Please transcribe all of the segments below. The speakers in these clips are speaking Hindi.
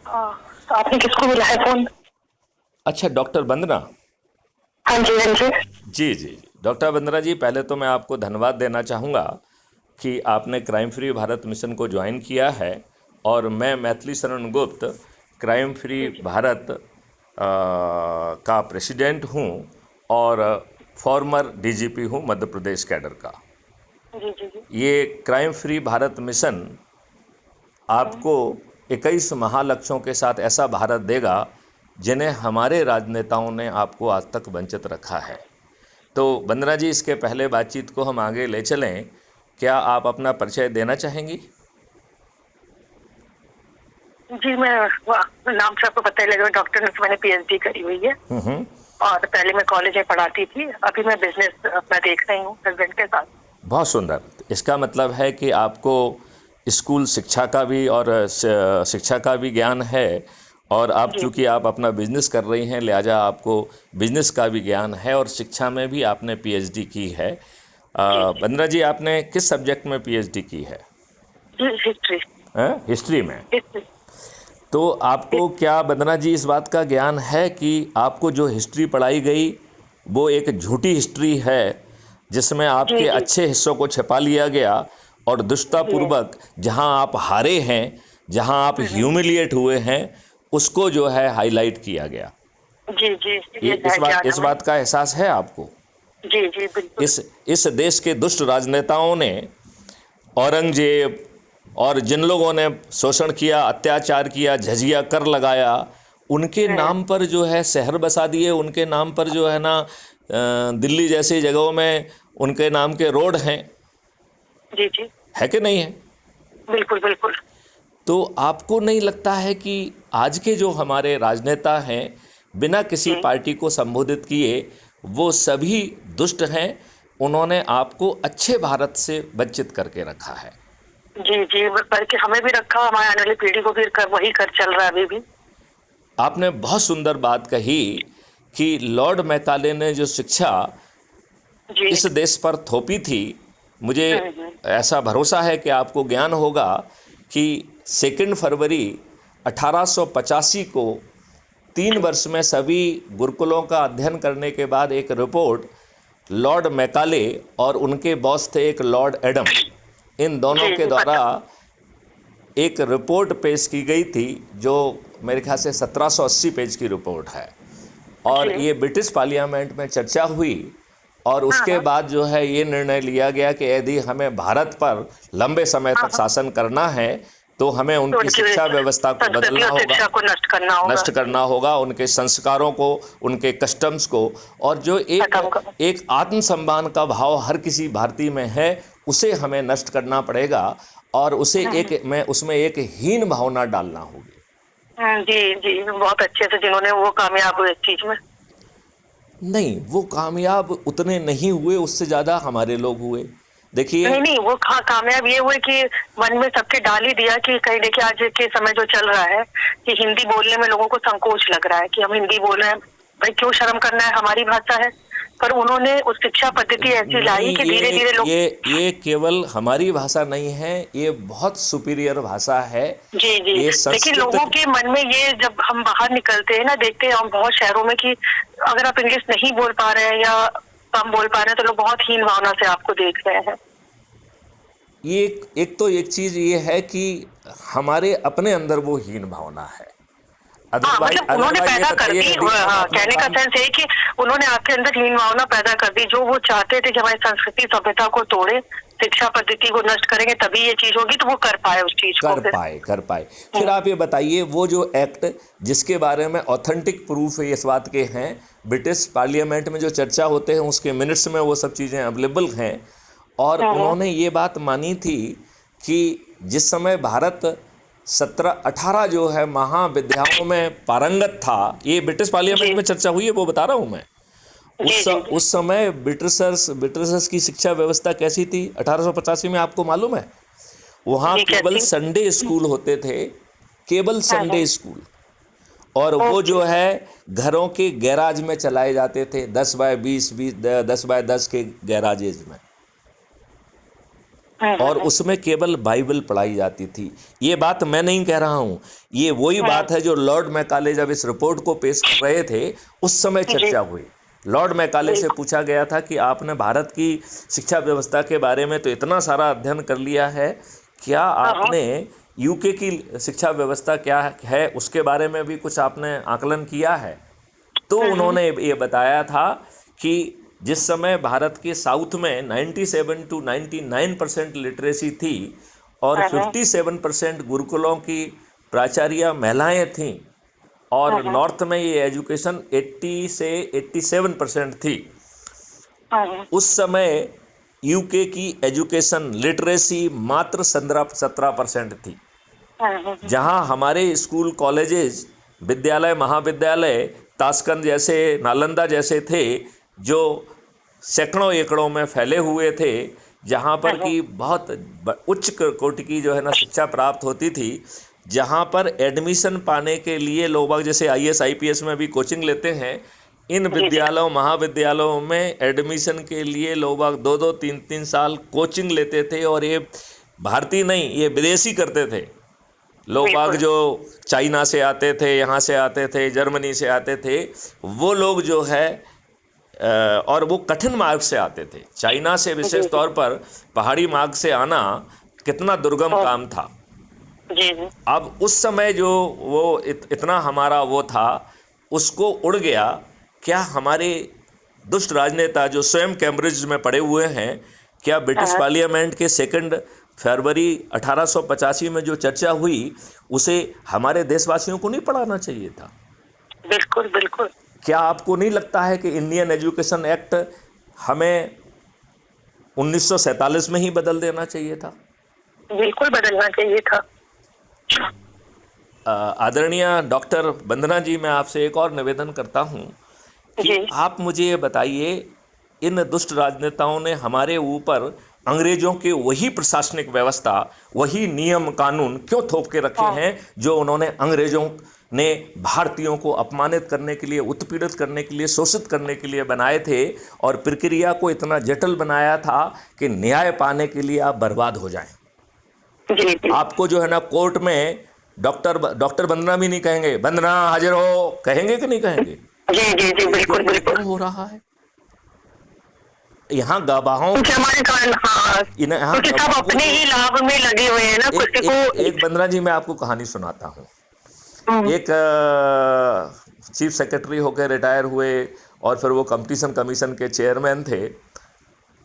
तो आपने किसको मिला है फोन? अच्छा, डॉक्टर वंदना। हाँ जी, हाँ जी। जी जी जी, डॉक्टर वंदना जी, पहले तो मैं आपको धन्यवाद देना चाहूँगा कि आपने क्राइम फ्री भारत मिशन को ज्वाइन किया है। और मैं मैथिली शरण गुप्त, क्राइम फ्री जी जी भारत का प्रेसिडेंट हूँ और फॉर्मर डीजीपी हूँ मध्य प्रदेश कैडर का। जी जी जी। ये क्राइम फ्री भारत मिशन हम्म, आपको 21 महालक्ष्यों के साथ ऐसा भारत देगा जिन्हें हमारे राजनेताओं ने आपको आज तक वंचित रखा है। तो वंदना जी, इसके पहले बातचीत को हम आगे ले चलें, क्या आप अपना परिचय देना चाहेंगी? जी मैं नाम से आपको पता ही लगेगा, डॉक्टर ने मैंने पीएचडी करी हुई है। और पहले मैं कॉलेज में पढ़ाती थी, अभी मैं बिजनेस अपना देख रही हूँ हस्बैंड के साथ। बहुत सुंदर। इसका मतलब है कि आपको स्कूल शिक्षा का भी और शिक्षा का भी ज्ञान है, और आप जी चूँकि आप अपना बिजनेस कर रही हैं लिहाजा आपको बिजनेस का भी ज्ञान है, और शिक्षा में भी आपने पीएचडी की है। जी जी वंदना जी, आपने किस सब्जेक्ट में पीएचडी की है? जी। हिस्ट्री। हिस्ट्री में। हिस्ट्री। तो आपको क्या वंदना जी इस बात का ज्ञान है कि आपको जो हिस्ट्री पढ़ाई गई वो एक झूठी हिस्ट्री है, जिसमें जी आपके जी अच्छे हिस्सों को छिपा लिया गया और जी। दुष्टतापूर्वक जहां आप हारे हैं, जहां आप हम्म, ह्यूमिलिएट हुए हैं, उसको जो है हाईलाइट किया गया। जी जी। ये ये है ज्ञान इस हमें। बात का एहसास है आपको? जी जी बिल्कुल। इस देश के दुष्ट राजनेताओं ने, औरंगजेब और जिन लोगों ने शोषण किया, अत्याचार किया, झिझिया कर लगाया, उनके हम्म, नाम पर जो है शहर बसा दिए, उनके नाम पर जो है ना दिल्ली जैसी जगहों में उनके नाम के रोड हैं। जी जी है कि नहीं है? बिल्कुल बिल्कुल। तो आपको नहीं लगता है कि आज के जो हमारे राजनेता हैं, बिना किसी जी पार्टी को संबोधित किए वो सभी दुष्ट हैं? उन्होंने आपको अच्छे भारत से वंचित करके रखा है। जी जी, बल्कि हमें भी रखा, हमारे आने वाली पीढ़ी को भी वही कर चल रहा है अभी भी। आपने बहुत सुंदर बात कही कि लॉर्ड मैकाले ने जो शिक्षा जी। इस देश पर थोपी थी, मुझे हम्म। ऐसा भरोसा है कि आपको ज्ञान होगा कि 2 फरवरी 1885 को 3 वर्ष में सभी गुरुकुलों का अध्ययन करने के बाद एक रिपोर्ट लॉर्ड मैकाले और उनके बॉस थे एक लॉर्ड एडम, इन दोनों जी के जी द्वारा पता। एक रिपोर्ट पेश की गई थी, जो मेरे ख्याल से 1780 पेज की रिपोर्ट है। और जी। ये ब्रिटिश पार्लियामेंट में चर्चा हुई, और हाँ उसके हाँ बाद जो है ये निर्णय लिया गया कि यदि हमें भारत पर लंबे समय हाँ तक हाँ। शासन करना है तो हमें तो उनकी उनकी शिक्षा व्यवस्था को संस्कृति बदलना और होगा, शिक्षा को नष्ट करना होगा नष्ट जी। करना होगा, उनके संस्कारों को, उनके कस्टम्स को, और जो एक खत्म करो। एक आत्मसम्मान का भाव हर किसी भारतीय में है, उसे हमें नष्ट करना पड़ेगा, और उसे हम्म, एक में उसमें एक हीन भावना डालना होगी। जी जी, बहुत अच्छे से जिन्होंने वो कामयाब हुए इस चीज में। नहीं, वो कामयाब उतने नहीं हुए, उससे ज़्यादा हमारे लोग हुए। देखिए। नहीं नहीं, वो कामयाब ये हुए कि मन में सबके डाल ही दिया कि कहीं देखिए आज के समय जो चल रहा है कि हिंदी बोलने में लोगों को संकोच लग रहा है कि हम हिंदी बोल रहे हैं, भाई क्यों शर्म करना है, हमारी भाषा है। पर उन्होंने उस शिक्षा पद्धति ऐसी लाई नहीं, कि धीरे धीरे लोग। ये केवल हमारी भाषा नहीं है, ये बहुत सुपीरियर भाषा है। जी जी। ये लेकिन संस्कृत। लोगों के मन में ये, जब हम बाहर निकलते हैं ना, देखते हैं हम बहुत शहरों में कि अगर आप इंग्लिश नहीं बोल पा रहे हैं या कम बोल पा रहे हैं तो लोग बहुत हीन भावना से आपको देख रहे हैं। ये एक तो एक चीज़ ये है कि हमारे अपने अंदर वो हीन भावना है। हाँ अदरवाइज मतलब उन्होंने अदरवाइज ये पैदा कर बताइए, दी, यदि हम हाँ अपना कहने का काम। सेंस है कि उन्होंने आपके अंदर हीन भावना पैदा कर दी, जो वो चाहते थे कि हमारी संस्कृति सभ्यता को तोड़े, शिक्षा पद्धति को नष्ट करेंगे तभी ये चीज होगी, तो वो कर पाए उस चीज को फिर। कर पाए। फिर हम्म, आप ये बताइए, वो जो एक्ट जिसके बारे में ऑथेंटिक प्रूफ है इस बात के हैं, ब्रिटिश पार्लियामेंट में जो चर्चा होते हैं उसके मिनट्स में वो सब चीज़ें अवेलेबल हैं, और हम्म, उन्होंने ये बात मानी थी कि जिस समय भारत 17-18 जो है महाविद्याओं में पारंगत था, ये ब्रिटिश पार्लियामेंट जी में चर्चा हुई है, वो बता रहा हूँ मैं। जी जी जी। उस समय ब्रिटिशर्स की शिक्षा व्यवस्था कैसी थी 1885 में, आपको मालूम है? वहाँ जी केवल कहती हूँ। संडे स्कूल होते थे, केवल हाँ संडे स्कूल, और वो ओके। जो है घरों के गैराज में चलाए जाते थे, 10 बाय 20, 10 बाय 10 के गैराजेज में। और उसमें केवल बाइबल पढ़ाई जाती थी। ये बात मैं नहीं कह रहा हूँ, ये वही बात है जो लॉर्ड मैकाले जब इस रिपोर्ट को पेश कर रहे थे उस समय चर्चा हुई। लॉर्ड मैकाले से पूछा गया था कि आपने भारत की शिक्षा व्यवस्था के बारे में तो इतना सारा अध्ययन कर लिया है, क्या आपने यूके की शिक्षा व्यवस्था क्या है उसके बारे में भी कुछ आपने आकलन किया है? तो उन्होंने ये बताया था कि जिस समय भारत के साउथ में 97 to 99% लिटरेसी थी और 57% गुरुकुलों की प्राचार्य महिलाएं थीं और नॉर्थ में ये एजुकेशन 80 से 87% थी, उस समय यूके की एजुकेशन लिटरेसी मात्र 17% थी। जहां हमारे स्कूल कॉलेजेस विद्यालय महाविद्यालय ताशकंद जैसे नालंदा जैसे थे जो सैकड़ों एकड़ों में फैले हुए थे, जहां पर कि बहुत उच्च कोटि की जो है ना शिक्षा प्राप्त होती थी, जहां पर एडमिशन पाने के लिए लोग जैसे IAS IPS में भी कोचिंग लेते हैं, इन विद्यालयों महाविद्यालयों में एडमिशन के लिए लोग 2-2 3-3 साल कोचिंग लेते थे और ये भारतीय नहीं, ये विदेशी करते थे। लोग जो चाइना से आते थे, यहाँ से आते थे, जर्मनी से आते थे, वो लोग जो है और वो कठिन मार्ग से आते थे। चाइना से विशेष तौर पर पहाड़ी मार्ग से आना कितना दुर्गम काम था। अब उस समय जो वो इतना हमारा वो था उसको उड़ गया। क्या हमारे दुष्ट राजनेता जो स्वयं कैम्ब्रिज में पड़े हुए हैं, क्या ब्रिटिश पार्लियामेंट के 2 फरवरी 1885 में जो चर्चा हुई उसे हमारे देशवासियों को नहीं पढ़ाना चाहिए था? बिल्कुल बिल्कुल। क्या आपको नहीं लगता है कि इंडियन एजुकेशन एक्ट हमें 1947 में ही बदल देना चाहिए था? बिल्कुल बदलना चाहिए था। आदरणीय डॉक्टर वंदना जी, मैं आपसे एक और निवेदन करता हूं कि आप मुझे ये बताइए, इन दुष्ट राजनेताओं ने हमारे ऊपर अंग्रेजों के वही प्रशासनिक व्यवस्था, वही नियम कानून क्यों थोप के रखे हैं जो उन्होंने अंग्रेजों ने भारतीयों को अपमानित करने के लिए, उत्पीड़ित करने के लिए, शोषित करने के लिए बनाए थे और प्रक्रिया को इतना जटिल बनाया था कि न्याय पाने के लिए आप बर्बाद हो जाएं। आपको जो है ना कोर्ट में डॉक्टर वंदना भी नहीं कहेंगे, वंदना हाजिर हो, कहेंगे कि नहीं कहेंगे? जी बिल्कुल बिल्कुल हो रहा है यहाँ गवाहों यहाँ सब अपने ही लाभ में लगे हुए हैं ना। एक वंदना जी, मैं आपको कहानी सुनाता हूँ। एक चीफ सेक्रेटरी होकर रिटायर हुए और फिर वो कंपटीशन कमीशन के चेयरमैन थे।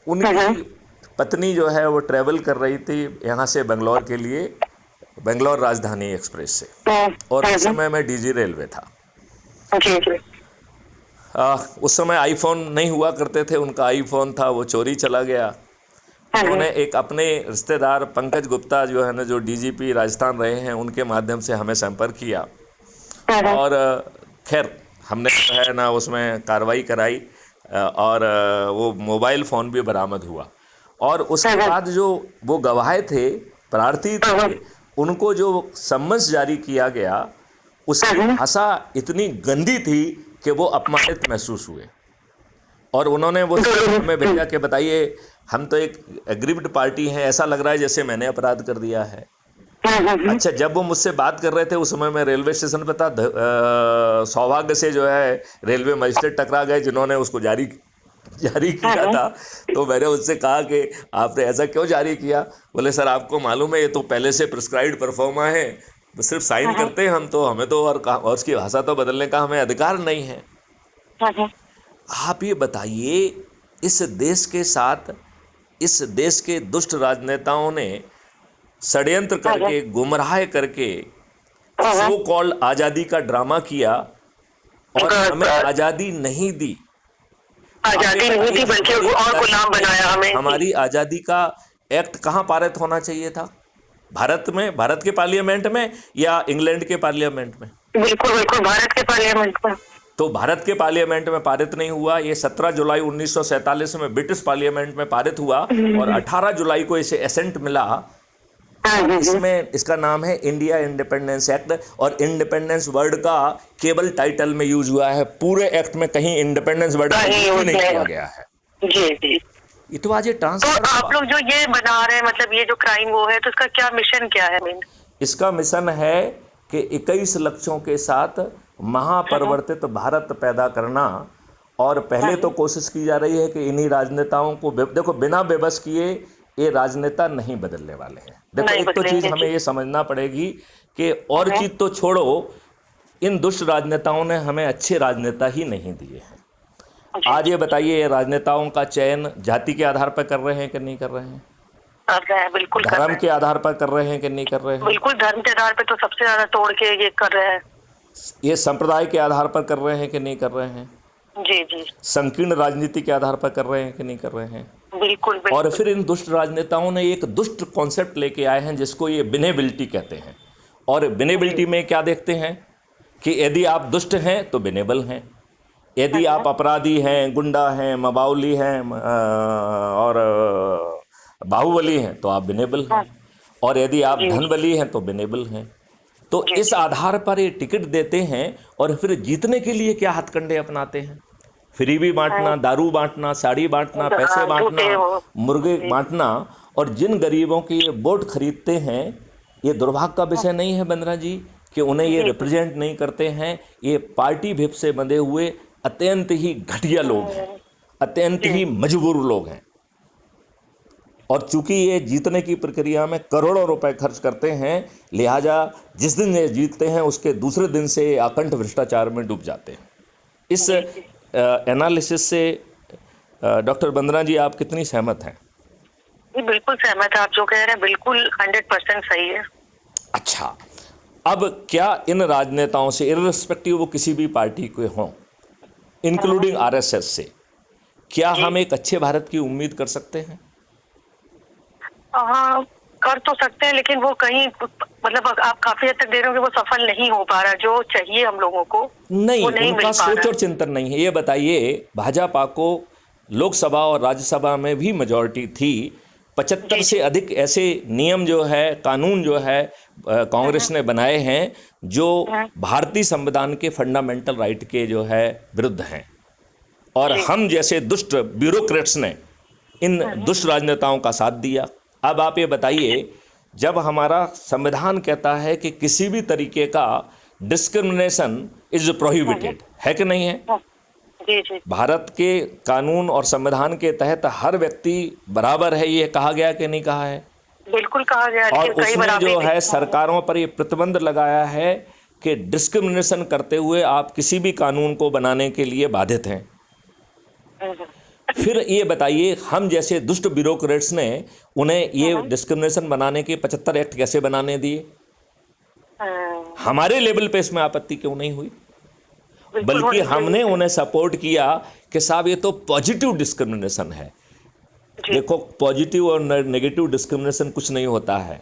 उनकी पत्नी जो है वो ट्रैवल कर रही थी यहाँ से बेंगलोर के लिए, बेंगलोर राजधानी एक्सप्रेस से, और उस समय मैं DG रेलवे था। उस समय आईफोन नहीं हुआ करते थे, उनका आईफोन था, वो चोरी चला गया। उन्होंने एक अपने रिश्तेदार पंकज गुप्ता जो है ना, जो DGP राजस्थान रहे हैं, उनके माध्यम से हमें संपर्क किया और खैर हमने जो है ना उसमें कार्रवाई कराई और वो मोबाइल फ़ोन भी बरामद हुआ। और उसके बाद जो वो गवाह थे, प्रार्थी थे, उनको जो सम्मस जारी किया गया उसकी भाषा इतनी गंदी थी कि वो अपमानित महसूस हुए और उन्होंने वो हमें भेजा कि बताइए, हम तो एक एग्रीव्ड पार्टी हैं, ऐसा लग रहा है जैसे मैंने अपराध कर दिया है। अच्छा, जब वो मुझसे बात कर रहे थे उस समय मैं रेलवे स्टेशन पे था। सौभाग्य से जो है रेलवे मजिस्ट्रेट टकरा गए जिन्होंने उसको जारी किया था। तो मैंने उससे कहा कि आपने ऐसा क्यों जारी किया? बोले सर आपको मालूम है ये तो पहले से प्रिस्क्राइब्ड परफॉर्मा है, सिर्फ साइन करते हैं हम तो, हमें तो और उसकी भाषा तो बदलने का हमें अधिकार नहीं है। आप ये बताइए, इस देश के साथ इस देश के दुष्ट राजनेताओं ने षड्यंत्र करके, गुमराह करके सो कॉल्ड आज़ादी का ड्रामा किया और हमें आज़ादी नहीं दी। आज़ादी नहीं दी बल्कि और गुलाम बनाया हमें। हमारी आज़ादी का एक्ट कहाँ पारित होना चाहिए था? भारत में, भारत के पार्लियामेंट में या इंग्लैंड के पार्लियामेंट में? बिल्कुल बिल्कुल भारत के पार्लियामेंट में। तो भारत के पार्लियामेंट में पारित नहीं हुआ। ये 17 जुलाई 1947 में ब्रिटिश पार्लियामेंट में पारित हुआ और 18 जुलाई को इसे एसेंट मिला। इसमें इसका नाम है इंडिया इंडिपेंडेंस एक्ट और इंडिपेंडेंस वर्ड का केवल टाइटल में यूज हुआ है, पूरे एक्ट में कहीं इंडिपेंडेंस वर्ड नहीं किया गया है। जी। इट वाज ए तो ट्रांसफर। आप लोग जो ये बना रहे हैं, मतलब ये जो क्राइम वो है, तो इसका क्या मिशन क्या है मेन? इसका मिशन है कि 21 लक्ष्यों के साथ महापरिवर्तित भारत पैदा करना। और पहले तो कोशिश की जा रही है कि इन्हीं राजनेताओं को देखो, बिना बेबस किए ये राजनेता नहीं बदलने वाले हैं। देखो, नहीं एक तो चीज़ बदलेंगे हमें जी। ये समझना पड़ेगी कि और चीज़ तो छोड़ो, इन दुष्ट राजनेताओं ने हमें अच्छे राजनेता ही नहीं दिए हैं। जी। आज ये बताइए, ये राजनेताओं का चयन जाति के आधार पर कर रहे हैं कि नहीं कर रहे हैं? कर रहे हैं, बिल्कुल कर धर्म रहे के आधार पर कर रहे हैं कि नहीं कर रहे हैं। हैं? बिल्कुल धर्म के आधार पे तो सबसे ज्यादा तोड़ के ये कर रहे हैं। ये संप्रदाय के आधार पर कर रहे हैं कि नहीं कर रहे हैं? जी जी। संकीर्ण राजनीति के आधार पर कर रहे हैं कि नहीं कर रहे हैं? बिल्कुल और बिल्कुल। फिर इन दुष्ट राजनेताओं ने एक दुष्ट कॉन्सेप्ट लेके आए हैं जिसको ये बिनेबिलिटी कहते हैं। और बिनेबिलिटी में क्या देखते हैं कि यदि आप दुष्ट हैं तो बिनेबल हैं, यदि आप अपराधी हैं, गुंडा हैं, मबाउली हैं और बाहुबली हैं तो आप बिनेबल हैं, और यदि आप धनबली हैं तो बिनेबल हैं। तो इस आधार पर ये टिकट देते हैं और फिर जीतने के लिए क्या हथकंडे अपनाते हैं? फ्रीबी बांटना, दारू बांटना, साड़ी बांटना, पैसे बांटना, मुर्गे बांटना। और जिन गरीबों के ये वोट खरीदते हैं, ये दुर्भाग्य का विषय नहीं है बंदना जी कि उन्हें ये रिप्रेजेंट नहीं करते हैं। ये पार्टी भिप से बंधे हुए अत्यंत ही घटिया लोग हैं, अत्यंत ही मजबूर लोग हैं। और चूंकि ये जीतने की प्रक्रिया में करोड़ों रुपए खर्च करते हैं, लिहाजा जिस दिन ये जीतते हैं उसके दूसरे दिन से आकंठ भ्रष्टाचार में डूब जाते हैं। इस एनालिसिस से डॉक्टर वंदना जी आप कितनी सहमत हैं? बिल्कुल सहमत है, आप जो कह रहे हैं बिल्कुल 100% सही है। अच्छा, अब क्या इन राजनेताओं से, इर्रिस्पेक्टिव वो किसी भी पार्टी के हों, इंक्लूडिंग आरएसएस से, क्या हम एक अच्छे भारत की उम्मीद कर सकते हैं? हाँ, कर तो सकते हैं, लेकिन वो कहीं मतलब आप काफी हद तक दे रहे हो कि वो सफल नहीं हो पा रहा जो चाहिए हम लोगों को। नहीं, वो नहीं उनका मिल पा सोच रहा और चिंतन नहीं है। ये बताइए, भाजपा को लोकसभा और राज्यसभा में भी मेजॉरिटी थी, 75 से अधिक ऐसे नियम जो है, कानून जो है कांग्रेस ने बनाए हैं जो भारतीय संविधान के फंडामेंटल राइट के जो है विरुद्ध हैं। और हम जैसे दुष्ट ब्यूरोक्रेट्स ने इन दुष्ट राजनेताओं का साथ दिया। अब आप ये बताइए, जब हमारा संविधान कहता है कि किसी भी तरीके का डिस्क्रिमिनेशन इज प्रोहिबिटेड, है कि नहीं है? जी जी। भारत के कानून और संविधान के तहत हर व्यक्ति बराबर है, ये कहा गया कि नहीं कहा है? बिल्कुल कहा गया। और कई बार उसमें जो है सरकारों पर ये प्रतिबंध लगाया है कि डिस्क्रिमिनेशन करते हुए आप किसी भी कानून को बनाने के लिए बाधित हैं। फिर ये बताइए, हम जैसे दुष्ट ब्यूरोक्रेट्स ने उन्हें ये डिस्क्रिमिनेशन बनाने के 75 एक्ट कैसे बनाने दिए? हमारे लेवल पे इसमें आपत्ति क्यों नहीं हुई? बल्कि हमने उन्हें सपोर्ट किया कि साहब ये तो पॉजिटिव डिस्क्रिमिनेशन है। देखो, पॉजिटिव और नेगेटिव डिस्क्रिमिनेशन कुछ नहीं होता है।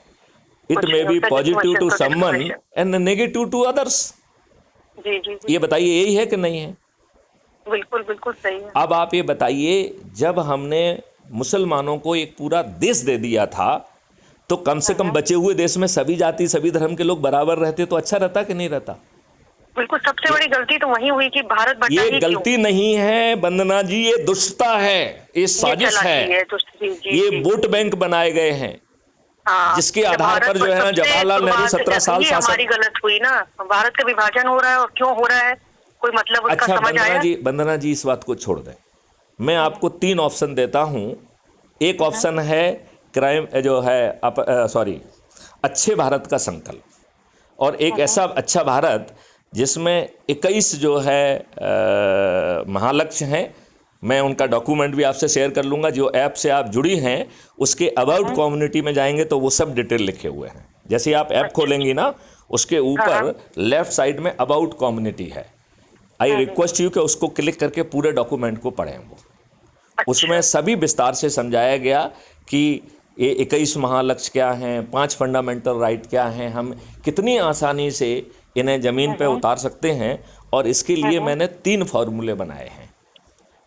It may be positive to someone and negative to others. जी जी। ये बताइए, यही है कि नहीं है? बिल्कुल बिल्कुल सही है। अब आप ये बताइए, जब हमने मुसलमानों को एक पूरा देश दे दिया था तो कम से कम बचे हुए देश में सभी जाति सभी धर्म के लोग बराबर रहते तो अच्छा रहता कि नहीं रहता? बिल्कुल, सबसे बड़ी गलती तो वही हुई कि भारत बटा ये गलती नहीं है वंदना जी, ये दुष्टता है, ये साजिश है। ये वोट बैंक बनाए गए हैं जिसके आधार पर जो है ना, जवाहरलाल नेहरू 17 साल शासन। हमारी गलत हुई ना, भारत का विभाजन हो रहा है और क्यों हो रहा है, कोई मतलब उसका अच्छा समझ आया? वंदना जी इस बात को छोड़ दें, मैं आपको 3 ऑप्शन देता हूं। एक ऑप्शन है क्राइम जो है अच्छे भारत का संकल्प, और एक ऐसा अच्छा भारत जिसमें 21 जो है महालक्ष्य हैं। मैं उनका डॉक्यूमेंट भी आपसे शेयर कर लूँगा। जो ऐप से आप जुड़ी हैं उसके अबाउट कम्युनिटी में जाएंगे तो वो सब डिटेल लिखे हुए हैं। जैसे आप ऐप खोलेंगी ना, उसके ऊपर लेफ्ट साइड में अबाउट कम्युनिटी है। आई रिक्वेस्ट यू कि उसको क्लिक करके पूरे डॉक्यूमेंट को पढ़ें। वो उसमें सभी विस्तार से समझाया गया कि ये 21 महालक्ष्य क्या हैं, 5 फंडामेंटल राइट क्या हैं, हम कितनी आसानी से इन्हें ज़मीन पे उतार सकते हैं। और इसके लिए मैंने 3 फार्मूले बनाए हैं।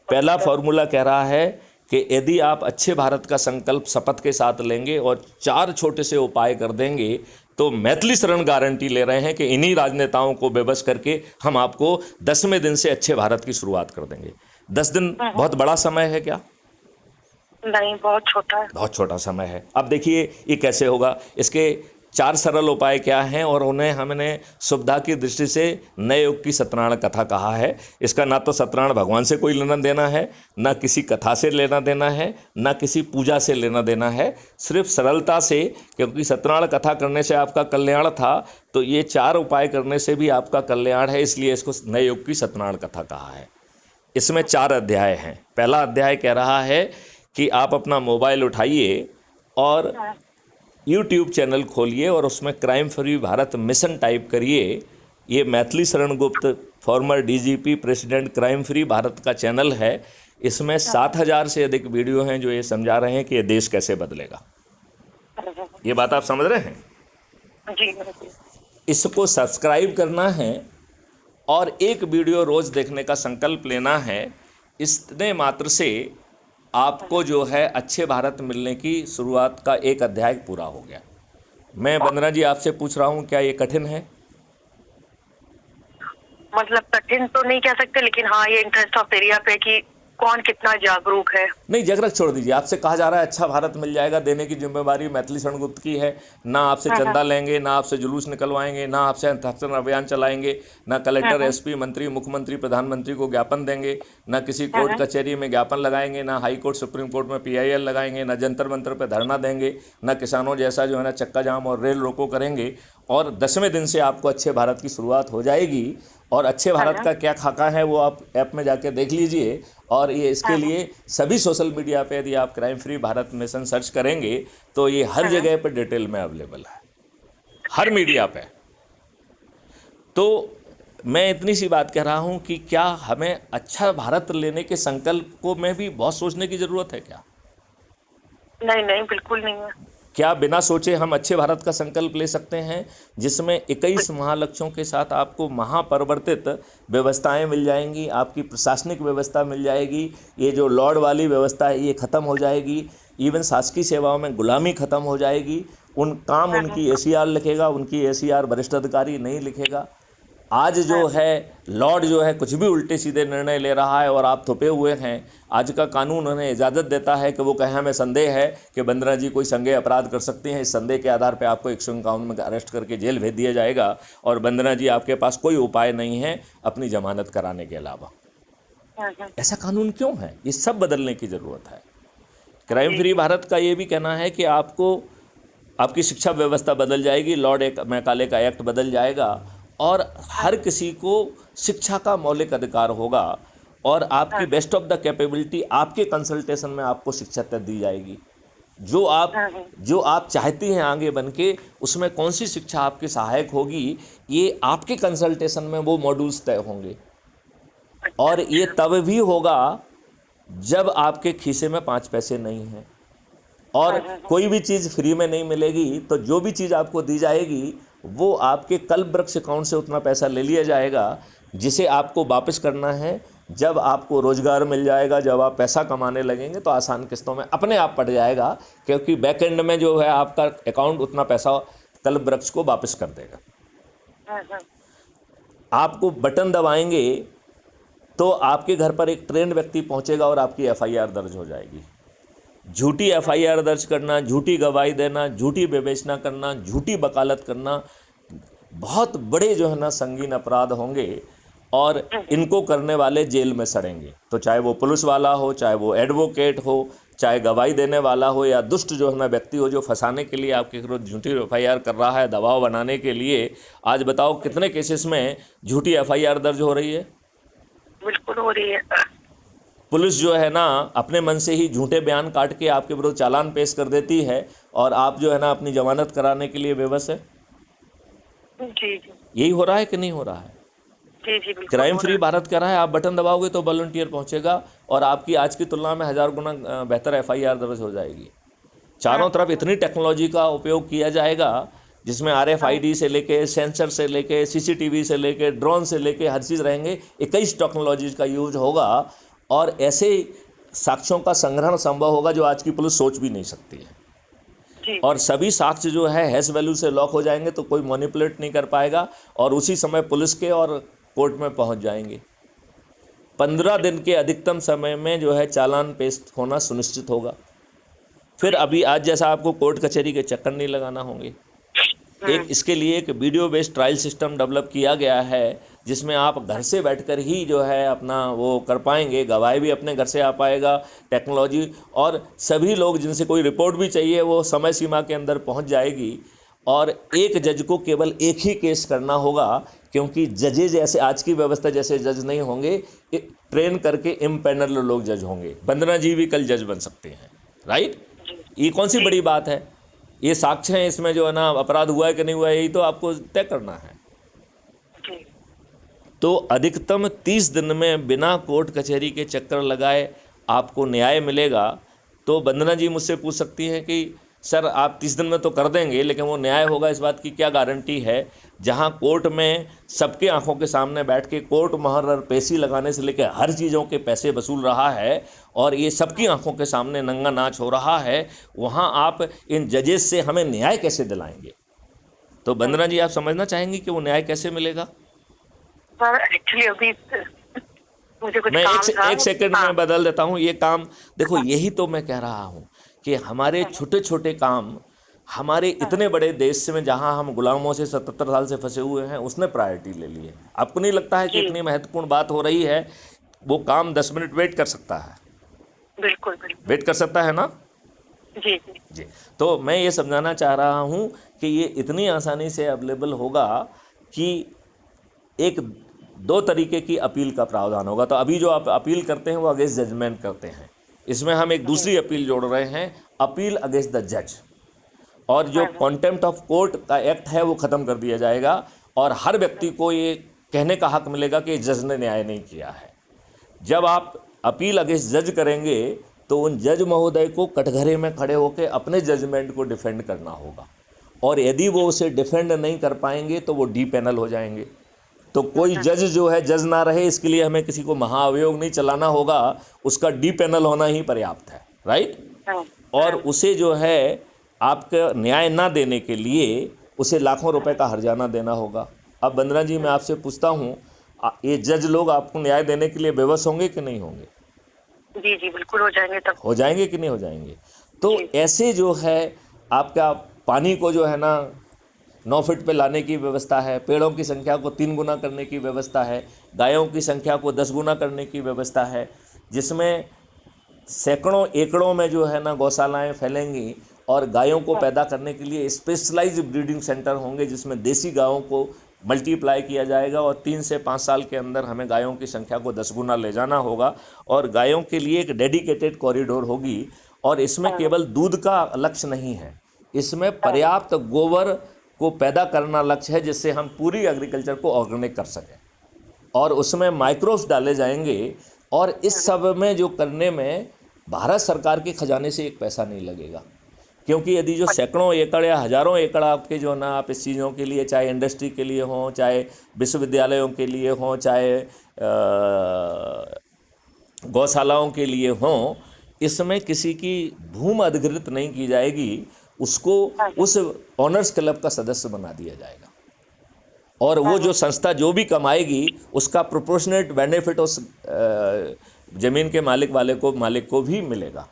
पहला फार्मूला कह रहा है कि यदि आप अच्छे भारत का संकल्प शपथ के साथ लेंगे और 4 छोटे से उपाय कर देंगे तो मैथिली शरण गारंटी ले रहे हैं कि इन्हीं राजनेताओं को बेबस करके हम आपको 10वें दिन से अच्छे भारत की शुरुआत कर देंगे। 10 दिन बहुत बड़ा समय है क्या? नहीं, बहुत छोटा है। बहुत छोटा समय है। अब देखिए ये कैसे होगा, इसके 4 सरल उपाय क्या हैं, और उन्हें हमने सुविधा की दृष्टि से नए युग की सत्यनारायण कथा कहा है। इसका ना तो सत्यनारायण भगवान से कोई लेना देना है, ना किसी कथा से लेना देना है, ना किसी पूजा से लेना देना है, सिर्फ सरलता से, क्योंकि सत्यनारायण कथा करने से आपका कल्याण था, तो ये 4 उपाय करने से भी आपका कल्याण है, इसलिए इसको नए युग की सत्यनारायण कथा कहा है। इसमें 4 अध्याय हैं। पहला अध्याय कह रहा है कि आप अपना मोबाइल उठाइए और यूट्यूब चैनल खोलिए और उसमें crime free Bharat mission type करिए। ये Maithili Sharan Gupt, farmer DGP, president, crime free Bharat का चैनल है। इसमें 7,000 से अधिक वीडियो हैं जो ये समझा रहे हैं कि ये देश कैसे बदलेगा। ये बात आप समझ रहे हैं? जी। इसको सब्सक्राइब करना है और एक वीडियो रोज़ देखने का संकल्प लेना है। इतने मात्र से आपको जो है अच्छे भारत मिलने की शुरुआत का एक अध्याय पूरा हो गया। मैं वंदना जी आपसे पूछ रहा हूँ, क्या ये कठिन है? मतलब कठिन तो नहीं कह सकते, लेकिन हाँ, ये इंटरेस्ट ऑफ एरिया पे कि कौन कितना जागरूक है। नहीं, जागरूक छोड़ दीजिए। आपसे कहा जा रहा है अच्छा भारत मिल जाएगा, देने की जिम्मेवारी मैथिली शरण गुप्त की है। ना आपसे चंदा लेंगे, ना आपसे जुलूस निकलवाएंगे, ना आपसे हस्ताक्षर अभियान चलाएंगे, ना कलेक्टर, एसपी, मंत्री, मुख्यमंत्री, प्रधानमंत्री को ज्ञापन देंगे, ना किसी कोर्ट कचहरी में ज्ञापन लगाएंगे, ना हाई कोर्ट सुप्रीम कोर्ट में PIL लगाएंगे, ना जंतर मंतर पर धरना देंगे, ना किसानों जैसा जो है ना चक्का जाम और रेल रोको करेंगे। और 10वें दिन से आपको अच्छे भारत की शुरुआत हो जाएगी। और अच्छे भारत का क्या खाका है वो आप ऐप में जाके देख लीजिए। और ये इसके लिए सभी सोशल मीडिया पे यदि आप crime free Bharat mission search करेंगे तो ये हर जगह पे डिटेल में अवेलेबल है, हर मीडिया पे। तो मैं इतनी सी बात कह रहा हूँ कि क्या हमें अच्छा भारत लेने के संकल्प को में भी बहुत सोचने की ज़रूरत है क्या? नहीं नहीं, बिल्कुल नहीं है। क्या बिना सोचे हम अच्छे भारत का संकल्प ले सकते हैं, जिसमें 21 महालक्ष्यों के साथ आपको महापरिवर्तित व्यवस्थाएं मिल जाएंगी, आपकी प्रशासनिक व्यवस्था मिल जाएगी, ये जो लॉर्ड वाली व्यवस्था है ये ख़त्म हो जाएगी, इवन शासकीय सेवाओं में गुलामी ख़त्म हो जाएगी, उनकी ACR लिखेगा, उनकी ACR वरिष्ठ अधिकारी नहीं लिखेगा। आज जो है लॉर्ड जो है कुछ भी उल्टे सीधे निर्णय ले रहा है और आप थुपे हुए हैं। आज का कानून उन्हें इजाज़त देता है कि वो कहें हमें संदेह है कि वंदना जी कोई संज्ञेय अपराध कर सकती हैं, इस संदेह के आधार पे आपको 151 में अरेस्ट करके जेल भेज दिया जाएगा और वंदना जी आपके पास कोई उपाय नहीं है अपनी जमानत कराने के अलावा। ऐसा कानून क्यों है? ये सब बदलने की ज़रूरत है। क्राइम फ्री भारत का ये भी कहना है कि आपकी शिक्षा व्यवस्था बदल जाएगी, लॉर्ड मैकाले का एक्ट बदल जाएगा और हर किसी को शिक्षा का मौलिक अधिकार होगा और आपकी बेस्ट ऑफ द कैपेबिलिटी आपके कंसल्टेशन में आपको शिक्षा तय दी जाएगी। जो आप चाहती हैं आगे बन के, उसमें कौन सी शिक्षा आपकी सहायक होगी, ये आपके कंसल्टेशन में वो मॉड्यूल्स तय होंगे। और ये तब भी होगा जब आपके खीसे में 5 पैसे नहीं हैं और कोई भी चीज़ फ्री में नहीं मिलेगी। तो जो भी चीज़ आपको दी जाएगी वो आपके कल्प वृक्ष अकाउंट से उतना पैसा ले लिया जाएगा जिसे आपको वापस करना है जब आपको रोज़गार मिल जाएगा, जब आप पैसा कमाने लगेंगे तो आसान किस्तों में अपने आप पड़ जाएगा, क्योंकि बैक एंड में जो है आपका अकाउंट उतना पैसा कल्प वृक्ष को वापस कर देगा। आपको बटन दबाएंगे तो आपके घर पर एक ट्रेंड व्यक्ति पहुंचेगा और आपकी FIR दर्ज हो जाएगी। झूठी FIR दर्ज करना, झूठी गवाही देना, झूठी विवेचना करना, झूठी वकालत करना बहुत बड़े जो है ना संगीन अपराध होंगे और इनको करने वाले जेल में सड़ेंगे। तो चाहे वो पुलिस वाला हो, चाहे वो एडवोकेट हो, चाहे गवाही देने वाला हो या दुष्ट जो है ना व्यक्ति हो जो फंसाने के लिए आपके विरुद्ध झूठी FIR कर रहा है, दबाव बनाने के लिए। आज बताओ कितने केसेस में झूठी FIR दर्ज हो रही है? बिल्कुल हो रही है। पुलिस जो है ना अपने मन से ही झूठे बयान काट के आपके विरुद्ध चालान पेश कर देती है और आप जो है ना अपनी जमानत कराने के लिए बेबस है। जी जी, यही हो रहा है कि नहीं हो रहा है? जी जी, बिल्कुल। क्राइम फ्री भारत कह रहा है आप बटन दबाओगे तो वॉलंटियर पहुंचेगा और आपकी आज की तुलना में 1000 गुना बेहतर FIR दर्ज हो जाएगी। चारों तरफ इतनी टेक्नोलॉजी का उपयोग किया जाएगा जिसमें RFID से लेके, सेंसर से लेके, CCTV से लेके, ड्रोन से लेके हर चीज़ रहेंगे। 21 टेक्नोलॉजीज का यूज होगा और ऐसे साक्ष्यों का संग्रहण संभव होगा जो आज की पुलिस सोच भी नहीं सकती है। और सभी साक्ष्य जो है हैश वैल्यू से लॉक हो जाएंगे तो कोई मैनिपुलेट नहीं कर पाएगा और उसी समय पुलिस के और कोर्ट में पहुंच जाएंगे। 15 दिन के अधिकतम समय में जो है चालान पेश होना सुनिश्चित होगा। फिर अभी आज जैसा आपको कोर्ट कचहरी के चक्कर नहीं लगाना होंगे। एक इसके लिए एक video based trial system develop किया गया है जिसमें आप घर से बैठकर ही जो है अपना वो कर पाएंगे, गवाह भी अपने घर से आ पाएगा टेक्नोलॉजी, और सभी लोग जिनसे कोई रिपोर्ट भी चाहिए वो समय सीमा के अंदर पहुंच जाएगी। और एक जज को केवल एक ही केस करना होगा, क्योंकि जजेज जैसे आज की व्यवस्था जैसे जज नहीं होंगे, ट्रेन करके इम्पैनल लोग जज होंगे। वंदना जी भी कल जज बन सकते हैं, राइट। ये कौन सी बड़ी बात है, ये साक्ष्य हैं, इसमें जो है ना अपराध हुआ है कि नहीं हुआ है यही तो आपको तय करना है। तो अधिकतम 30 दिन में बिना कोर्ट कचहरी के चक्कर लगाए आपको न्याय मिलेगा। तो वंदना जी मुझसे पूछ सकती हैं कि सर आप 30 दिन में तो कर देंगे, लेकिन वो न्याय होगा इस बात की क्या गारंटी है, जहां कोर्ट में सबके आंखों के सामने बैठ के कोर्ट मुहर्रर पेशी लगाने से लेकर हर चीज़ों के पैसे वसूल रहा है और ये सबकी आंखों के सामने नंगा नाच हो रहा है, वहां आप इन जजेस से हमें न्याय कैसे दिलाएंगे? तो वंदना जी आप समझना चाहेंगी कि वो न्याय कैसे मिलेगा? एक्चुअली अभी मुझे कुछ मैं काम एक सेकंड में बदल देता हूँ ये काम। देखो यही तो मैं कह रहा हूँ कि हमारे छोटे छोटे काम हमारे इतने बड़े देश में जहाँ हम गुलामों से 77 साल से फंसे हुए हैं उसने प्रायोरिटी ले ली है। आपको नहीं लगता है कि इतनी महत्वपूर्ण बात हो रही है, वो काम 10 मिनट वेट कर सकता है? बिल्कुल बिल्कुल वेट कर सकता है ना? जी जी जी। तो मैं ये समझाना चाह रहा हूँ कि ये इतनी आसानी से अवेलेबल होगा कि एक दो तरीके की अपील का प्रावधान होगा। तो अभी जो आप अपील करते हैं वो अगेंस्ट जजमेंट करते हैं, इसमें हम एक दूसरी अपील जोड़ रहे हैं, अपील अगेंस्ट द जज। और जो कॉन्टेम्प्ट ऑफ कोर्ट का एक्ट है वो ख़त्म कर दिया जाएगा और हर व्यक्ति को ये कहने का हक मिलेगा कि जज ने न्याय नहीं किया है। जब आप अपील अगेंस्ट जज करेंगे तो उन जज महोदय को कटघरे में खड़े होकर अपने जजमेंट को डिफेंड करना होगा, और यदि वो उसे डिफेंड नहीं कर पाएंगे तो वो डी पैनल हो जाएंगे। तो कोई जज जो है जज ना रहे इसके लिए हमें किसी को महाअभियोग नहीं चलाना होगा, उसका डी पैनल होना ही पर्याप्त है, राइट। और उसे जो है आपका न्याय ना देने के लिए उसे लाखों रुपए का हर्जाना देना होगा। अब वंदना जी मैं आपसे पूछता हूँ, ये जज लोग आपको न्याय देने के लिए बेबस होंगे कि नहीं होंगे? जी जी बिल्कुल हो जाएंगे। तब हो जाएंगे कि नहीं हो जाएंगे? तो ऐसे जो है आपका पानी को जो है ना 9 फीट पे लाने की व्यवस्था है, पेड़ों की संख्या को 3 गुना करने की व्यवस्था है, गायों की संख्या को 10 गुना करने की व्यवस्था है, जिसमें सैकड़ों एकड़ों में जो है ना गौशालाएं फैलेंगी और गायों को पैदा करने के लिए स्पेशलाइज्ड ब्रीडिंग सेंटर होंगे जिसमें देसी गायों को मल्टीप्लाई किया जाएगा और 3 से 5 साल के अंदर हमें गायों की संख्या को 10 गुना ले जाना होगा और गायों के लिए एक डेडिकेटेड कॉरिडोर होगी। और इसमें केवल दूध का लक्ष्य नहीं है, इसमें पर्याप्त गोबर को पैदा करना लक्ष्य है जिससे हम पूरी एग्रीकल्चर को ऑर्गेनिक कर सकें, और उसमें माइक्रोब्स डाले जाएंगे। और इस सब में जो करने में भारत सरकार के खजाने से एक पैसा नहीं लगेगा, क्योंकि यदि जो सैकड़ों एकड़ या हज़ारों एकड़ आपके जो ना आप इस चीज़ों के लिए, चाहे इंडस्ट्री के लिए हों, चाहे विश्वविद्यालयों के लिए हों, चाहे गौशालाओं के लिए हों, इसमें किसी की भूमि अधिग्रहित नहीं की जाएगी, उसको उस ऑनर्स क्लब का सदस्य बना दिया जाएगा और वो जो संस्था जो भी कमाएगी उसका प्रोपोर्शनेट बेनिफिट उस ज़मीन के मालिक को भी मिलेगा।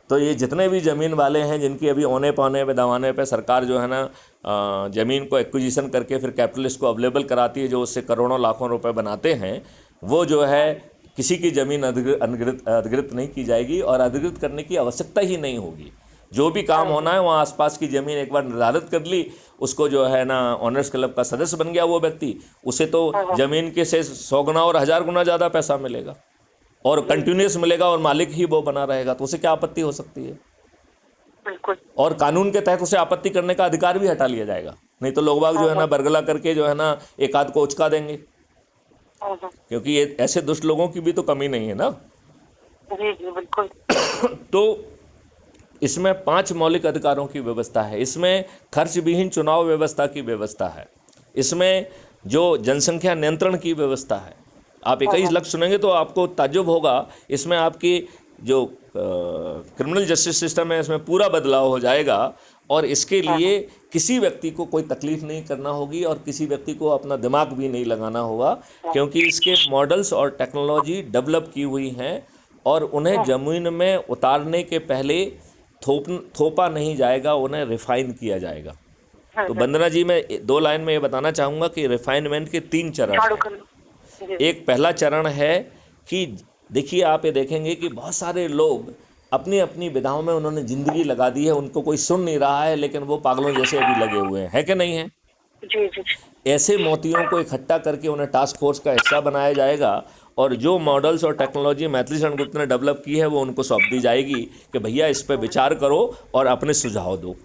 तो ये जितने भी ज़मीन वाले हैं जिनकी अभी औने पौने पे दवाने पे सरकार जो है ना ज़मीन को एक्विजिशन करके फिर कैपिटलिस्ट को अवेलेबल कराती है जो उससे करोड़ों लाखों रुपए बनाते हैं, वो जो है किसी की ज़मीन अधिग्रहित नहीं की जाएगी और अधिग्रहित करने की आवश्यकता ही नहीं होगी। जो भी काम होना है वहाँ आसपास की ज़मीन एक बार निर्धारित कर ली, उसको जो है ना ऑनर्स क्लब का सदस्य बन गया वो व्यक्ति, उसे तो ज़मीन के से 100 गुना और 1000 गुना ज़्यादा पैसा मिलेगा और कंटिन्यूस मिलेगा और मालिक ही वो बना रहेगा, तो उसे क्या आपत्ति हो सकती है? बिल्कुल। और कानून के तहत उसे आपत्ति करने का अधिकार भी हटा लिया जाएगा, नहीं तो लोग बाग जो है ना बरगला करके जो है ना एक आध को उचका देंगे, क्योंकि ये ऐसे दुष्ट लोगों की भी तो कमी नहीं है ना। जी जी बिल्कुल। तो इसमें 5 मौलिक अधिकारों की व्यवस्था है, इसमें खर्च विहीन चुनाव व्यवस्था की व्यवस्था है, इसमें जो जनसंख्या नियंत्रण की व्यवस्था है। आप 21 लक्ष्य सुनेंगे तो आपको ताज्जुब होगा, इसमें आपकी जो क्रिमिनल जस्टिस सिस्टम है इसमें पूरा बदलाव हो जाएगा और इसके लिए किसी व्यक्ति को कोई तकलीफ नहीं करना होगी और किसी व्यक्ति को अपना दिमाग भी नहीं लगाना होगा, क्योंकि इसके मॉडल्स और टेक्नोलॉजी डेवलप की हुई हैं और उन्हें ज़मीन में उतारने के पहले थोपा नहीं जाएगा, उन्हें रिफाइन किया जाएगा। हाँ, तो वंदना जी, मैं 2 लाइन में ये बताना चाहूँगा कि रिफाइनमेंट के 3 चरण झाड़ू हैं। कर लो जी। एक पहला चरण है कि देखिए, आप ये देखेंगे कि बहुत सारे लोग अपनी अपनी विधाओं में उन्होंने ज़िंदगी लगा दी है, उनको कोई सुन नहीं रहा है, लेकिन वो पागलों जैसे अभी लगे हुए हैं, है कि नहीं है? जी जी जी। ऐसे मोतियों को इकट्ठा करके उन्हें टास्क फोर्स का हिस्सा बनाया जाएगा, और जो मॉडल्स और टेक्नोलॉजी मैथिली शरण गुप्त ने डेवलप की है वो उनको सौंप दी जाएगी कि भैया इस पर विचार करो और अपने सुझाव दो।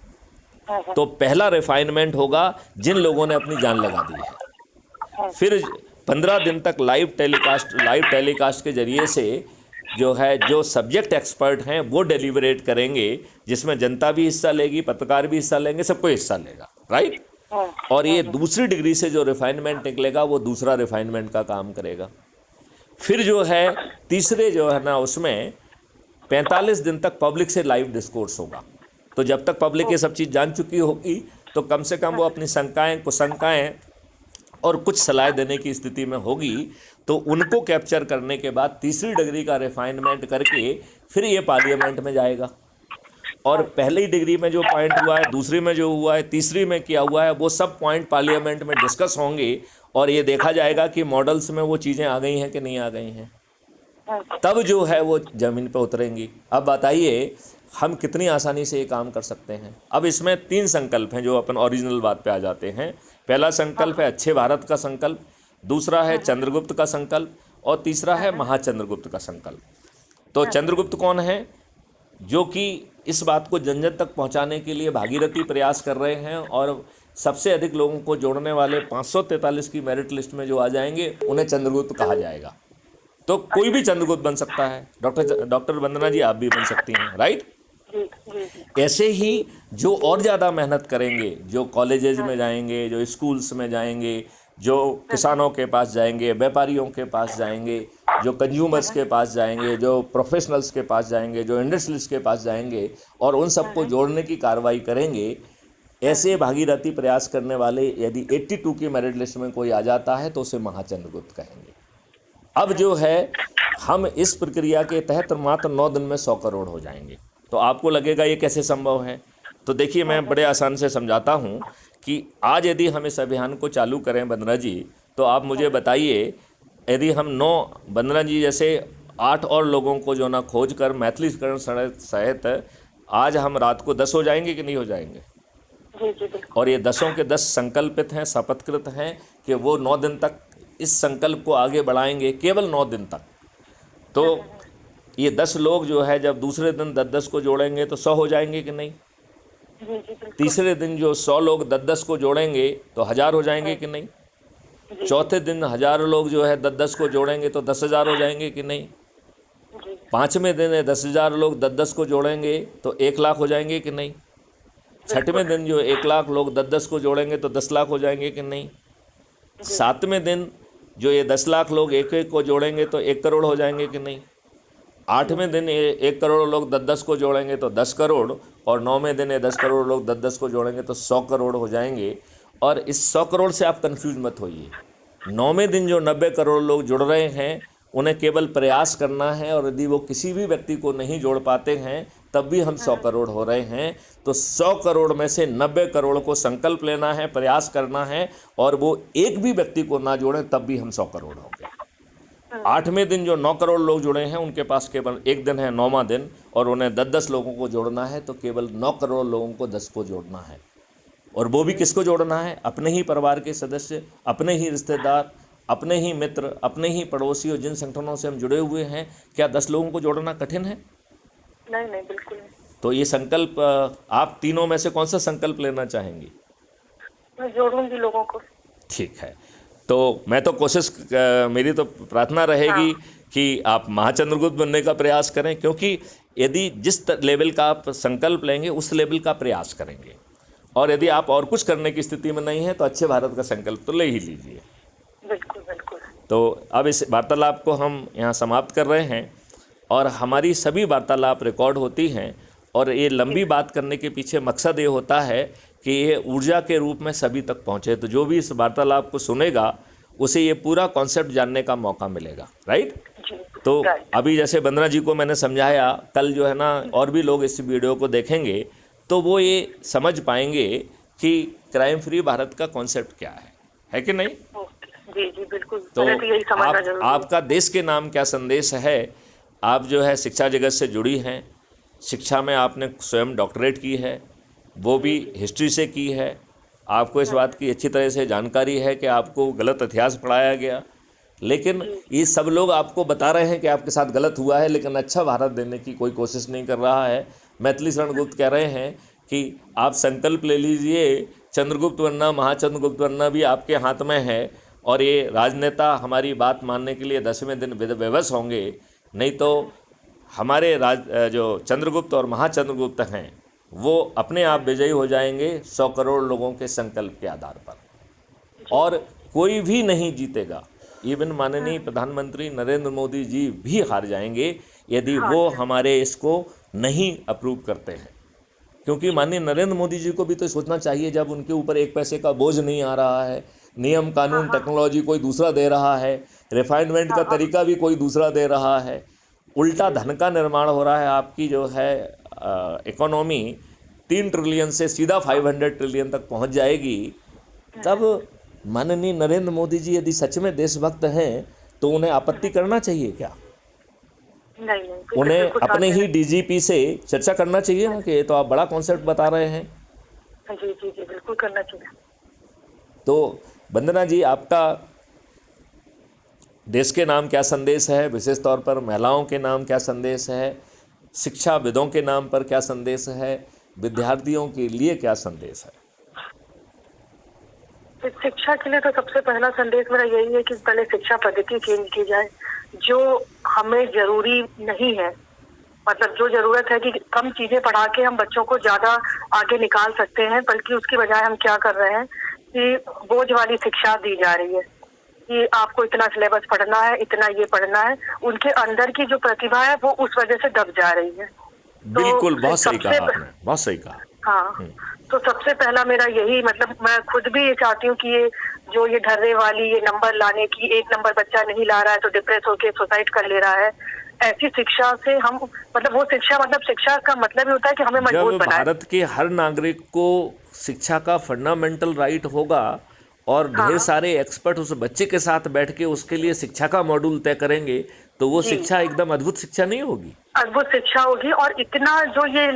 हाँ, हाँ, तो पहला रिफाइनमेंट होगा जिन लोगों ने अपनी जान लगा दी है। हाँ, फिर 15 दिन तक लाइव टेलीकास्ट के जरिए से जो है, जो सब्जेक्ट एक्सपर्ट हैं वो डेलीबरेट करेंगे, जिसमें जनता भी हिस्सा लेगी, पत्रकार भी हिस्सा लेंगे, सबको हिस्सा लेगा, राइट। हाँ, और ये दूसरी डिग्री से जो रिफाइनमेंट निकलेगा वो दूसरा रिफाइनमेंट का काम करेगा। फिर जो है तीसरे जो है ना, उसमें 45 दिन तक पब्लिक से लाइव डिस्कोर्स होगा। तो जब तक पब्लिक ये सब चीज़ जान चुकी होगी तो कम से कम वो अपनी शंकाएं, कुशंकाएं और कुछ सलाह देने की स्थिति में होगी। तो उनको कैप्चर करने के बाद तीसरी डिग्री का रिफाइनमेंट करके फिर ये पार्लियामेंट में जाएगा। और पहली डिग्री में जो पॉइंट हुआ है, दूसरी में जो हुआ है, तीसरी में क्या हुआ है, वो सब पॉइंट पार्लियामेंट में डिस्कस होंगे और ये देखा जाएगा कि मॉडल्स में वो चीज़ें आ गई हैं कि नहीं आ गई हैं। हाँ, तब जो है वो ज़मीन पर उतरेंगी। अब बताइए हम कितनी आसानी से ये काम कर सकते हैं। अब इसमें 3 संकल्प हैं जो अपन ओरिजिनल बात पे आ जाते हैं। पहला संकल्प है अच्छे भारत का संकल्प, दूसरा है चंद्रगुप्त का संकल्प, और तीसरा है महाचंद्रगुप्त का संकल्प। तो चंद्रगुप्त कौन है? जो कि इस बात को जन जन तक पहुंचाने के लिए भागीरथी प्रयास कर रहे हैं, और सबसे अधिक लोगों को जोड़ने वाले 543 की मेरिट लिस्ट में जो आ जाएंगे उन्हें चंद्रगुप्त कहा जाएगा। तो कोई भी चंद्रगुप्त बन सकता है। डॉक्टर वंदना जी, आप भी बन सकती हैं, राइट। जी जी जी। ऐसे ही जो और ज़्यादा मेहनत करेंगे, जो कॉलेजेस में जाएंगे, जो स्कूल्स में जाएंगे, जो किसानों के पास जाएंगे, व्यापारियों के पास जाएंगे, जो कंज्यूमर्स के पास जाएंगे, जो प्रोफेशनल्स के पास जाएंगे, जो इंडस्ट्रियलिस्ट के पास जाएंगे और उन सबको जोड़ने की कार्रवाई करेंगे, ऐसे भागीरथी प्रयास करने वाले यदि 82 की मेरिट लिस्ट में कोई आ जाता है तो उसे महाचंद्रगुप्त कहेंगे। अब जो है हम इस प्रक्रिया के तहत मात्र 9 दिन में 100 करोड़ हो जाएंगे। तो आपको लगेगा ये कैसे संभव है? तो देखिए, मैं बड़े आसान से समझाता हूँ कि आज यदि हम इस अभियान को चालू करें वंदना जी, तो आप मुझे बताइए, यदि हम 9 वंदना जी जैसे 8 और लोगों को जो ना खोज कर मैथिलीकरण सहित आज हम रात को 10 हो जाएंगे कि नहीं हो जाएंगे? जी जी बिल्कुल। और ये 10 के 10 संकल्पित हैं, शपथकृत हैं कि वो 9 दिन तक इस संकल्प को आगे बढ़ाएंगे, केवल 9 दिन तक। तो ये 10 लोग जो है जब दूसरे दिन 10-10 को जोड़ेंगे तो 100 हो जाएंगे कि नहीं? जी जी बिल्कुल। तीसरे दिन जो 100 लोग 10-10 को जोड़ेंगे तो 1000 हो जाएंगे कि नहीं? चौथे दिन 1000 लोग जो है 10-10 को जोड़ेंगे तो 10,000 हो जाएंगे कि नहीं? जी पाँचवें दिन 10,000 लोग 10-10 को जोड़ेंगे तो 1 लाख हो जाएंगे कि नहीं? छठवें दिन जो 1 लाख लोग 10-10 को जोड़ेंगे तो 10 लाख हो जाएंगे कि नहीं? सातवें दिन जो ये 10 लाख लोग 1-1 को जोड़ेंगे तो 1 करोड़ हो जाएंगे कि नहीं? 8वें दिन 1 करोड़ लोग 10-10 को जोड़ेंगे तो 10 करोड़, और 9वें दिन 10 करोड़ लोग 10-10 को जोड़ेंगे तो 100 करोड़ हो जाएंगे। और इस 100 करोड़ से आप कंफ्यूज मत होइए। 9वें दिन जो 90 करोड़ लोग जुड़ रहे हैं उन्हें केवल प्रयास करना है, और यदि वो किसी भी व्यक्ति को नहीं जोड़ पाते हैं तब भी हम 100 करोड़ हो रहे हैं। तो 100 करोड़ में से 90 करोड़ को संकल्प लेना है, प्रयास करना है, और वो एक भी व्यक्ति को ना जोड़ें तब भी हम 100 करोड़ होंगे। 8वें दिन जो 9 करोड़ लोग जुड़े हैं उनके पास केवल एक दिन है, 9वां दिन, और उन्हें 10-10 लोगों को जोड़ना है। तो केवल 9 करोड़ लोगों को 10 को जोड़ना है, और वो भी किसको जोड़ना है? अपने ही परिवार के सदस्य, अपने ही रिश्तेदार, अपने ही मित्र, अपने ही पड़ोसी, और जिन संगठनों से हम जुड़े हुए हैं। क्या 10 लोगों को जोड़ना कठिन है? नहीं नहीं बिल्कुल नहीं। तो ये संकल्प, आप तीनों में से कौन सा संकल्प लेना चाहेंगी? मैं जोड़ूंगी लोगों को। ठीक है, तो मैं तो मेरी तो प्रार्थना रहेगी कि आप महाचंद्रगुप्त बनने का प्रयास करें, क्योंकि यदि जिस लेवल का आप संकल्प लेंगे उस लेवल का प्रयास करेंगे, और यदि आप और कुछ करने की स्थिति में नहीं है तो अच्छे भारत का संकल्प तो ले ही लीजिए। बिल्कुल बिल्कुल। तो अब इस वार्तालाप को हम यहाँ समाप्त कर रहे हैं, और हमारी सभी वार्तालाप रिकॉर्ड होती हैं, और ये लंबी बात करने के पीछे मकसद ये होता है कि ये ऊर्जा के रूप में सभी तक पहुँचे। तो जो भी इस वार्तालाप को सुनेगा उसे ये पूरा कॉन्सेप्ट जानने का मौका मिलेगा, राइट। जी तो राइट। अभी जैसे वंदना जी को मैंने समझाया, कल जो है ना और भी लोग इस वीडियो को देखेंगे तो वो ये समझ पाएंगे कि क्राइम फ्री भारत का कॉन्सेप्ट क्या है कि नहीं। ओके, जी जी बिल्कुल, तो पहले तो यही समझना जरूरी है। आपका देश के नाम क्या संदेश है। आप जो है शिक्षा जगत से जुड़ी हैं, शिक्षा में आपने स्वयं डॉक्टरेट की है, वो भी हिस्ट्री से की है। आपको इस बात की अच्छी तरह से जानकारी है कि आपको गलत इतिहास पढ़ाया गया, लेकिन ये सब लोग आपको बता रहे हैं कि आपके साथ गलत हुआ है, लेकिन अच्छा भारत देने की कोई कोशिश नहीं कर रहा है। मैथिली शरण गुप्त कह रहे हैं कि आप संकल्प ले लीजिए, चंद्रगुप्त बनना, महाचंद्रगुप्त बनना भी आपके हाथ में है, और ये राजनेता हमारी बात मानने के लिए 10वें दिन विवश होंगे, नहीं तो हमारे जो चंद्रगुप्त और महाचंद्रगुप्त हैं वो अपने आप विजयी हो जाएंगे 100 करोड़ लोगों के संकल्प के आधार पर, और कोई भी नहीं जीतेगा। इवन माननीय प्रधानमंत्री नरेंद्र मोदी जी भी हार जाएंगे यदि वो हमारे इसको नहीं अप्रूव करते हैं, क्योंकि माननीय नरेंद्र मोदी जी को भी तो सोचना चाहिए, जब उनके ऊपर एक पैसे का बोझ नहीं आ रहा है, नियम कानून टेक्नोलॉजी कोई दूसरा दे रहा है, रिफाइनमेंट का तरीका भी कोई दूसरा दे रहा है, उल्टा धन का निर्माण हो रहा है। आपकी जो है इकोनॉमी 3 ट्रिलियन से सीधा 500 ट्रिलियन तक पहुंच जाएगी। तब माननीय नरेंद्र मोदी जी यदि सच में देशभक्त हैं तो उन्हें आपत्ति करना चाहिए क्या? नहीं नहीं, उन्हें बिल्कुल अपने साथ ही डीजीपी से चर्चा करना चाहिए ना कि ये तो आप बड़ा कॉन्सेप्ट बता रहे हैं। में। जी जी जी बिल्कुल करना चाहिए। तो वंदना जी, आपका देश के नाम क्या संदेश है, विशेष तौर पर महिलाओं के नाम क्या संदेश है, शिक्षाविदों के नाम पर क्या संदेश है, विद्यार्थियों के लिए क्या संदेश है? शिक्षा के लिए तो सबसे पहला संदेश मेरा यही है कि पहले शिक्षा पद्धति चेंज की जाए, जो हमें जरूरी नहीं है। मतलब जो जरूरत है कि कम चीजें पढ़ा के हम बच्चों को ज्यादा आगे निकाल सकते हैं, बल्कि उसकी बजाय हम क्या कर रहे हैं कि बोझ वाली शिक्षा दी जा रही है कि आपको इतना सिलेबस पढ़ना है, इतना ये पढ़ना है। उनके अंदर की जो प्रतिभा है वो उस वजह से दब जा रही है। बिल्कुल, बहुत सही कहा आपने, बहुत सही कहा। हाँ, तो सबसे पहला मेरा यही, मतलब मैं खुद भी ये चाहती हूँ कि ये जो ये ढर्रे वाली, ये नंबर लाने की, 1 नंबर बच्चा नहीं ला रहा है तो डिप्रेस होके सुसाइड कर ले रहा है, ऐसी शिक्षा से हम, मतलब वो शिक्षा, मतलब शिक्षा का मतलब ही होता है कि हमें मजबूत जब बनाए। भारत के हर नागरिक को शिक्षा का फंडामेंटल राइट होगा और ढेर सारे एक्सपर्ट उस बच्चे के साथ बैठ के उसके लिए शिक्षा का मॉड्यूल तय करेंगे, तो वो शिक्षा एकदम अद्भुत शिक्षा नहीं होगी, अद्भुत शिक्षा होगी। और इतना जो ये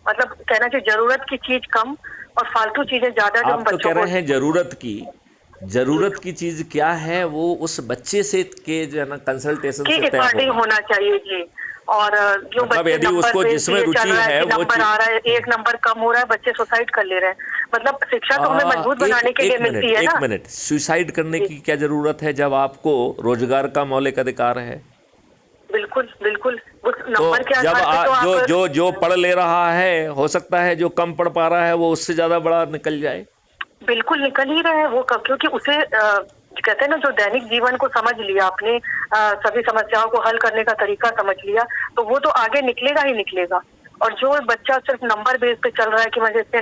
मतलब कहना चाहिए जरूरत की चीज कम और फालतू चीजें ज्यादा जो हम आप तो बच्चों कह को। रहे हैं जरूरत की चीज क्या है, वो उस बच्चे से के जो है ना कंसल्टेशन के से तय अकॉर्डिंग होगा। होना चाहिए जी। और जो मतलब बच्चे यदि नंबर उसको पे जिसमें ये रुचि चल रहा है कि वो नंबर आ रहा है, 1 नंबर कम हो रहा है, बच्चे सुसाइड कर ले रहे हैं। मतलब शिक्षा तो हमें मजबूत बनाने के लिए मिलती है ना। एक मिनट, सुसाइड करने की क्या जरूरत है जब आपको रोजगार का मौलिक अधिकार है? बिल्कुल बिल्कुल, उस तो नंबर के जब आधार पे तो जो आप जो जो पढ़ ले रहा है, हो सकता है जो कम पढ़ पा रहा है वो उससे ज्यादा बड़ा निकल जाए। बिल्कुल निकल ही रहे हैं वो क्योंकि उसे कहते हैं ना, जो दैनिक जीवन को समझ लिया आपने, सभी समस्याओं को हल करने का तरीका समझ लिया, तो वो तो आगे निकलेगा ही निकलेगा। और जो बच्चा सिर्फ नंबर बेस पे चल रहा है कि मुझे इतने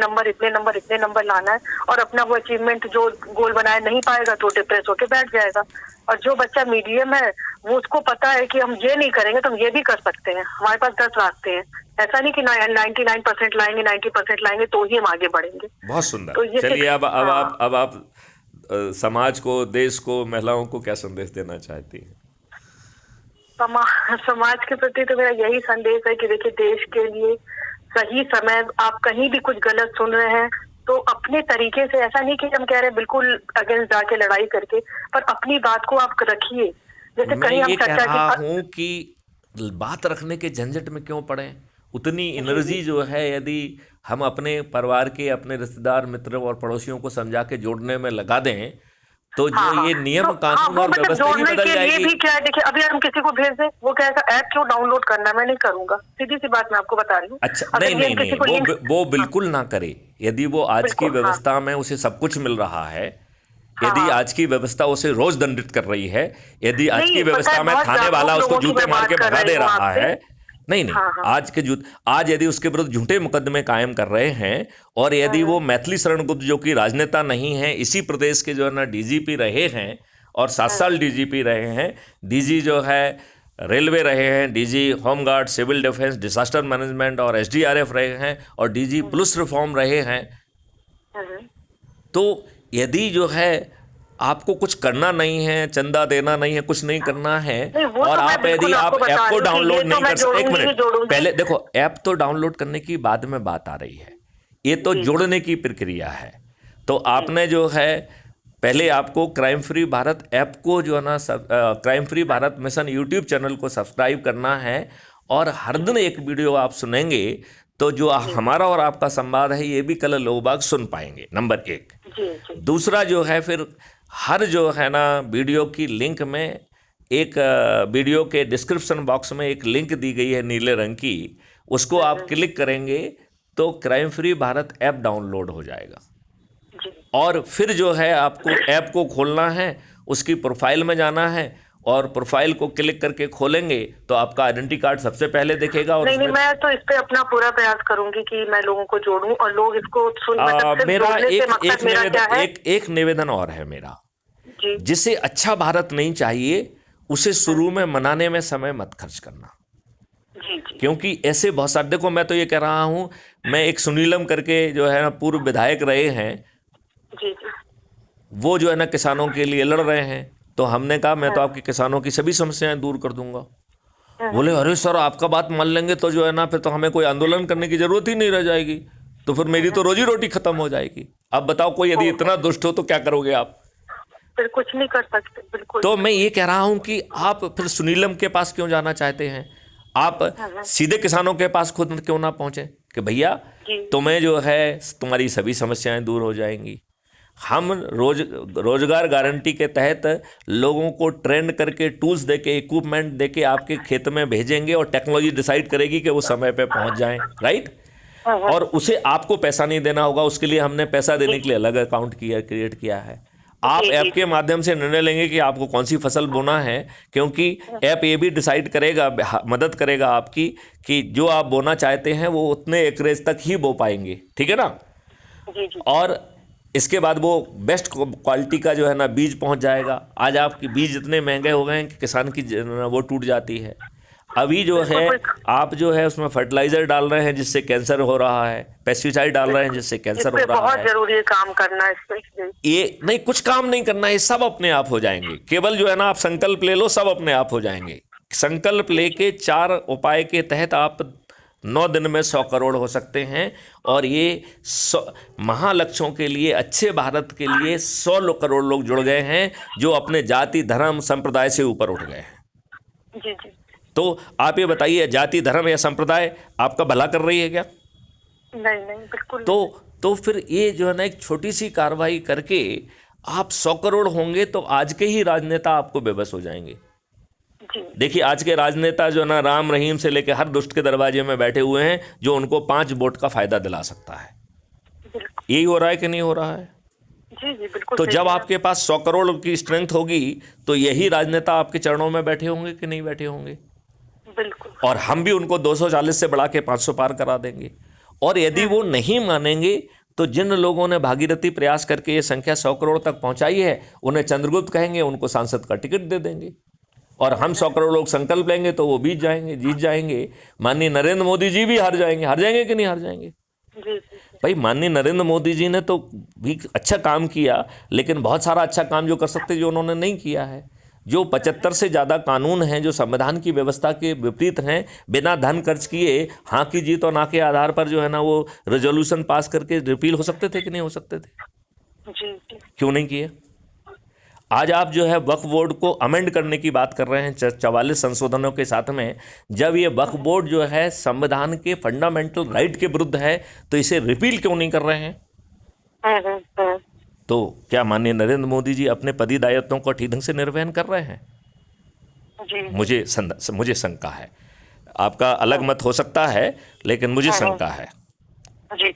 नंबर लाना है, और अपना वो अचीवमेंट जो गोल बनाया नहीं पाएगा तो डिप्रेस होके बैठ जाएगा। और जो बच्चा मीडियम है, वो उसको पता है कि हम ये नहीं करेंगे तो हम ये भी कर सकते हैं, हमारे पास 10 रास्ते हैं। ऐसा नहीं कि 99% लाएंगे, 90% लाएंगे तो ही हम आगे बढ़ेंगे। बहुत सुंदर। तो ये चलिए, हाँ। अब आप समाज को, देश को, महिलाओं को क्या संदेश देना चाहती हैं? समाज के प्रति तो मेरा यही संदेश है कि देखिए, देश के लिए सही समय, आप कहीं भी कुछ गलत सुन रहे हैं तो अपने तरीके से, ऐसा नहीं कि हम कह रहे हैं बिल्कुल अगेंस्ट जाके लड़ाई करके, पर अपनी बात को आप रखिए। जैसे मैं कहीं हम ये कह चर्चा रहा की हूँ कि बात रखने के झंझट में क्यों पड़े। उतनी एनर्जी जो है यदि हम अपने परिवार के, अपने रिश्तेदार, मित्र और पड़ोसियों को समझा के जोड़ने में लगा दें, तो जो हाँ, ये नियम, तो कानून वो और मतलब व्यवस्था ही जोड़ने बदल के लिए जाएगी। भी क्या है, देखिए अभी हम किसी को भेज दें, वो कहेगा ऐप क्यों डाउनलोड करना है, मैं नहीं करूंगा। सीधी सी बात मैं आपको बता रही हूँ। अच्छा, अगर नहीं ये नहीं हम किसी नहीं, को लिंक, वो बिल्कुल ना करे। यदि वो आज की बिल्कुल, हाँ व्यवस्था में उसे सब कुछ मिल रहा है, हाँ यदि हाँ, आज की व्यवस्था उसे रोज दंडित कर रही है, यदि आज की नहीं पता है, व्यवस्था में बहुत थाने वाला जागरूक उसको लोगों की जूते मैं मार बात के कर भगा रही दे हूँ रहा आपसे। है, नहीं नहीं, हाँ हाँ आज यदि उसके विरुद्ध झूठे मुकदमे कायम कर रहे हैं, और यदि वो मैथिली शरण गुप्त जो कि राजनेता नहीं है, इसी प्रदेश के जो है ना डीजीपी रहे हैं और 7 साल डीजीपी रहे हैं, डीजी जो है रेलवे रहे हैं, DG home guard, civil defence, disaster management और एसडीआरएफ रहे हैं और डीजी पुलिस रिफॉर्म रहे हैं। तो यदि जो है आपको कुछ करना नहीं है, चंदा देना नहीं है, कुछ नहीं करना है, नहीं, वो और तो मैं आप यदि बिल्कुल आप आपको ऐप बता को रही हूँ कि डाउनलोड ये तो नहीं मैं कर सकते, एक जोड़ूंगी ही मिनट जोड़ूंगी। पहले देखो, ऐप तो डाउनलोड करने की बाद में बात आ रही है, ये तो जोड़ने की प्रक्रिया है। तो आपने जो है पहले आपको क्राइम फ्री भारत ऐप को जो है ना crime free Bharat mission YouTube channel को सब्सक्राइब करना है, और हर दिन एक वीडियो आप सुनेंगे तो जो हमारा और आपका संवाद है ये भी कल लोग बाग सुन पाएंगे, नंबर एक। जी जी दूसरा जो है फिर हर जो है ना वीडियो की लिंक में एक वीडियो के डिस्क्रिप्शन बॉक्स में एक लिंक दी गई है नीले रंग की, उसको आप क्लिक करेंगे तो crime free Bharat app download हो जाएगा। जी और फिर जो है आपको ऐप को खोलना है, उसकी प्रोफाइल में जाना है और प्रोफाइल को क्लिक करके खोलेंगे तो आपका आइडेंटिटी कार्ड सबसे पहले दिखेगा। और नहीं नहीं, उसमें मैं तो इस पे अपना पूरा प्रयास करूंगी कि मैं लोगों को जोड़ूं और लोग इसको सुन, मतलब सिर्फ मेरा जोड़ने से एक मकसद मेरा क्या है। एक निवेदन और है मेरा, जी जिसे अच्छा भारत नहीं चाहिए उसे शुरू में मनाने में समय मत खर्च करना, जी जी क्योंकि ऐसे बहुत सारे, देखो मैं तो ये कह रहा हूँ, मैं एक सुनीलम करके जो है ना पूर्व विधायक रहे हैं, जी जी वो जो है ना किसानों के लिए लड़ रहे हैं, तो हमने कहा मैं तो आपके किसानों की सभी समस्याएं दूर कर दूंगा। बोले अरे सर आपका बात मान लेंगे तो जो है ना फिर तो हमें कोई आंदोलन करने की जरूरत ही नहीं रह जाएगी, तो फिर मेरी तो रोजी रोटी खत्म हो जाएगी। अब बताओ कोई यदि इतना दुष्ट हो तो क्या करोगे आप? फिर कुछ नहीं कर सकते, बिल्कुल। तो मैं ये कह रहा हूं कि आप फिर सुनीलम के पास क्यों जाना चाहते हैं? आप सीधे किसानों के पास खुद क्यों ना पहुंचे कि भैया जी तुम्हें जो है तुम्हारी सभी समस्याएं दूर हो जाएंगी। हम रोजगार गारंटी के तहत लोगों को ट्रेन करके टूल्स देके इक्विपमेंट देके आपके खेत में भेजेंगे और टेक्नोलॉजी डिसाइड करेगी कि वो समय पे पहुंच जाएं, राइट? और उसे आपको पैसा नहीं देना होगा, उसके लिए हमने पैसा देने के लिए अलग अकाउंट क्रिएट किया है। आप ऐप के माध्यम से निर्णय लेंगे कि आपको कौन सी फसल बोना है, क्योंकि ऐप ये भी डिसाइड करेगा, मदद करेगा आपकी कि जो आप बोना चाहते हैं वो उतने एकरेज तक ही बो पाएंगे, ठीक है ना? जी जी और इसके बाद वो बेस्ट क्वालिटी का जो है ना बीज पहुंच जाएगा। आज आपके बीज इतने महंगे हो गए हैं कि किसान की वो टूट जाती है। अभी जो है आप जो है उसमें फर्टिलाइजर डाल रहे हैं जिससे कैंसर हो रहा है, पेस्टिसाइड डाल रहे हैं जिससे कैंसर हो रहा बहुत है। जरूरी है काम करना इस पे। ये नहीं, कुछ काम नहीं करना है, सब अपने आप हो जाएंगे। केवल जो है ना आप संकल्प ले लो, सब अपने आप हो जाएंगे। संकल्प लेके 4 उपाय के तहत आप 9 दिन में 100 करोड़ हो सकते हैं। और ये महालक्ष्यों के लिए, अच्छे भारत के लिए 100 करोड़ लोग जुड़ गए हैं जो अपने जाति धर्म संप्रदाय से ऊपर उठ गए हैं। जी जी तो आप ये बताइए, जाति धर्म या संप्रदाय आपका भला कर रही है क्या? नहीं नहीं, बिल्कुल। तो फिर ये जो है ना एक छोटी सी कार्रवाई करके आप 100 करोड़ होंगे तो आज के ही राजनेता आपको बेबस हो जाएंगे। जी देखिए आज के राजनेता जो ना राम रहीम से लेकर हर दुष्ट के दरवाजे में बैठे हुए हैं जो उनको 5 वोट का फायदा दिला सकता है। बिल्कुल। यही हो रहा है कि नहीं हो रहा है? जी जी बिल्कुल। तो सही जब है। आपके पास 100 करोड़ की स्ट्रेंथ होगी तो यही राजनेता आपके चरणों में बैठे होंगे कि नहीं बैठे होंगे? बिल्कुल। और हम भी उनको 240 से बढ़ा के 500 पार करा देंगे। और यदि वो नहीं मानेंगे तो जिन लोगों ने भागीरथी प्रयास करके ये संख्या 100 करोड़ तक पहुंचाई है उन्हें चंद्रगुप्त कहेंगे, उनको सांसद का टिकट दे देंगे। और हम 100 करोड़ लोग संकल्प लेंगे तो वो जीत जाएंगे। माननीय नरेंद्र मोदी जी भी हार जाएंगे कि नहीं हार जाएंगे? जी जी भाई माननीय नरेंद्र मोदी जी ने तो भी अच्छा काम किया, लेकिन बहुत सारा अच्छा काम जो कर सकते जो उन्होंने नहीं किया है। जो 75 से ज़्यादा कानून हैं जो संविधान की व्यवस्था के विपरीत हैं, बिना धन खर्च किए हाँ की जीत और ना के आधार पर जो है ना वो रेजोल्यूशन पास करके रिपील हो सकते थे कि नहीं हो सकते थे? जी जी क्यों नहीं किए? आज आप जो है वक्फ बोर्ड को अमेंड करने की बात कर रहे हैं 44 संशोधनों के साथ में। जब ये वक्फ बोर्ड जो है संविधान के फंडामेंटल राइट के विरुद्ध है तो इसे रिपील क्यों नहीं कर रहे हैं? हम्म। तो क्या माननीय नरेंद्र मोदी जी अपने पदी दायित्वों को ठीक ढंग से निर्वहन कर रहे हैं? जी मुझे शंका है। आपका अलग मत हो सकता है लेकिन मुझे शंका है। जी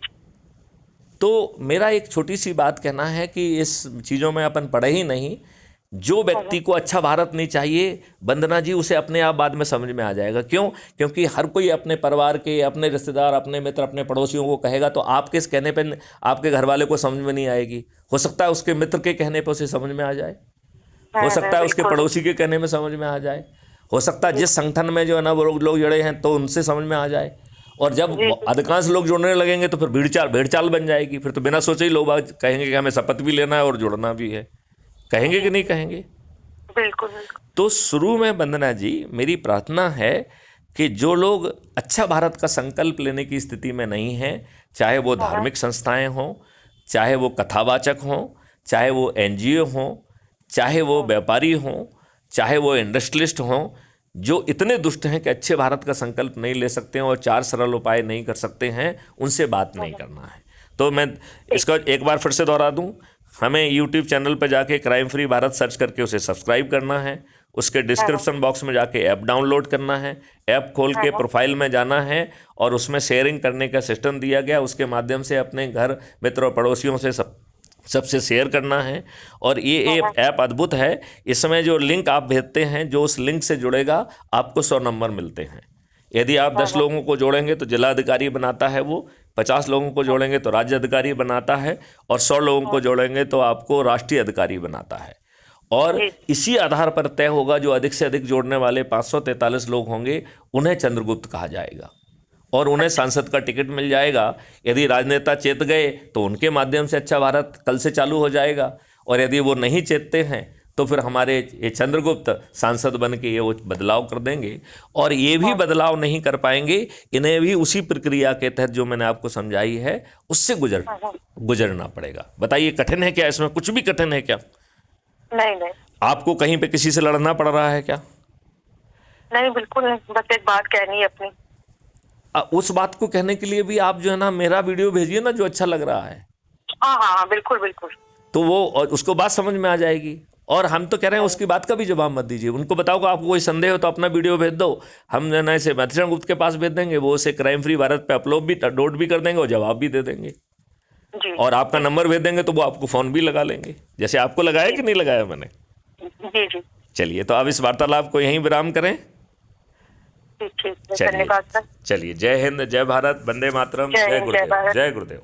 तो मेरा एक छोटी सी बात कहना है कि इस चीज़ों में अपन पढ़े ही नहीं। जो व्यक्ति को अच्छा भारत नहीं चाहिए वंदना जी, उसे अपने आप बाद में समझ में आ जाएगा। क्यों? क्योंकि हर कोई अपने परिवार के, अपने रिश्तेदार, अपने मित्र, अपने पड़ोसियों को कहेगा तो आपके इस कहने पे आपके घर वाले को समझ में नहीं आएगी। हो सकता है उसके मित्र के कहने पे उसे समझ में आ जाए, हो सकता है उसके पड़ोसी के कहने में समझ में आ जाए, हो सकता है जिस संगठन में जो है ना वो लोग जुड़े हैं तो उनसे समझ में आ जाए, और जब अधिकांश लोग जुड़ने लगेंगे तो फिर भेड़चाल बन जाएगी। फिर तो बिना सोचे ही लोग कहेंगे कि हमें शपथ भी लेना है और जुड़ना भी है। कहेंगे कि नहीं कहेंगे? बिल्कुल। तो शुरू में वंदना जी मेरी प्रार्थना है कि जो लोग अच्छा भारत का संकल्प लेने की स्थिति में नहीं हैं, चाहे वो धार्मिक संस्थाएं हों, चाहे वो कथावाचक हों, चाहे वो NGO हों, चाहे वो व्यापारी हों, चाहे वो इंडस्ट्रियलिस्ट हों, जो इतने दुष्ट हैं कि अच्छे भारत का संकल्प नहीं ले सकते हैं और 4 सरल उपाय नहीं कर सकते हैं, उनसे बात नहीं करना है। तो मैं इसका एक बार फिर से दोहरा दूं, हमें YouTube चैनल पर जाके क्राइम फ्री भारत सर्च करके उसे सब्सक्राइब करना है, उसके डिस्क्रिप्शन बॉक्स में जाके ऐप डाउनलोड करना है, ऐप खोल के प्रोफाइल में जाना है और उसमें शेयरिंग करने का सिस्टम दिया गया, उसके माध्यम से अपने घर मित्र और पड़ोसियों से सबसे शेयर करना है। और ये ऐप अद्भुत है, इसमें जो लिंक आप भेजते हैं, जो उस लिंक से जुड़ेगा आपको 100 नंबर मिलते हैं। यदि आप 10 लोगों को जोड़ेंगे तो जिला अधिकारी बनाता है वो, 50 लोगों को जोड़ेंगे तो राज्य अधिकारी बनाता है, और 100 लोगों को जोड़ेंगे तो आपको राष्ट्रीय अधिकारी बनाता है। और इसी आधार पर तय होगा जो अधिक से अधिक जोड़ने वाले 543 लोग होंगे उन्हें चंद्रगुप्त कहा जाएगा और उन्हें सांसद का टिकट मिल जाएगा। यदि राजनेता चेत गए तो उनके माध्यम से अच्छा भारत कल से चालू हो जाएगा, और यदि वो नहीं चेतते हैं तो फिर हमारे ये चंद्रगुप्त सांसद बन के ये वो बदलाव कर देंगे, और ये भी बदलाव नहीं कर पाएंगे, इन्हें भी उसी प्रक्रिया के तहत जो मैंने आपको समझाई है उससे गुजरना पड़ेगा। बताइए कठिन है क्या? इसमें कुछ भी कठिन है क्या? नहीं। आपको कहीं पे किसी से लड़ना पड़ रहा है क्या? नहीं, बिल्कुल नहीं, बस एक बात कहनी है अपनी। उस बात को कहने के लिए भी आप जो है ना मेरा वीडियो भेजिए ना जो अच्छा लग रहा है। हाँ, बिल्कुल। तो वो और उसको बात समझ में आ जाएगी। और हम तो कह रहे हैं उसकी बात का भी जवाब मत दीजिए, उनको बताओ कि आपको कोई संदेह हो तो अपना वीडियो भेज दो, हम जो है इसे चंद्रगुप्त के पास भेज देंगे, वो उसे क्राइम फ्री भारत पे अपलोड भी कर देंगे और जवाब भी दे देंगे जी। और आपका नंबर भेज देंगे तो वो आपको फ़ोन भी लगा लेंगे, जैसे आपको लगाया कि नहीं लगाया मैंने। जी। चलिए, तो अब इस वार्तालाप को यहीं विराम करें। ठीक, धन्यवाद सर। चलिए, जय हिंद, जय भारत, वंदे मातरम, जय गुरुदेव।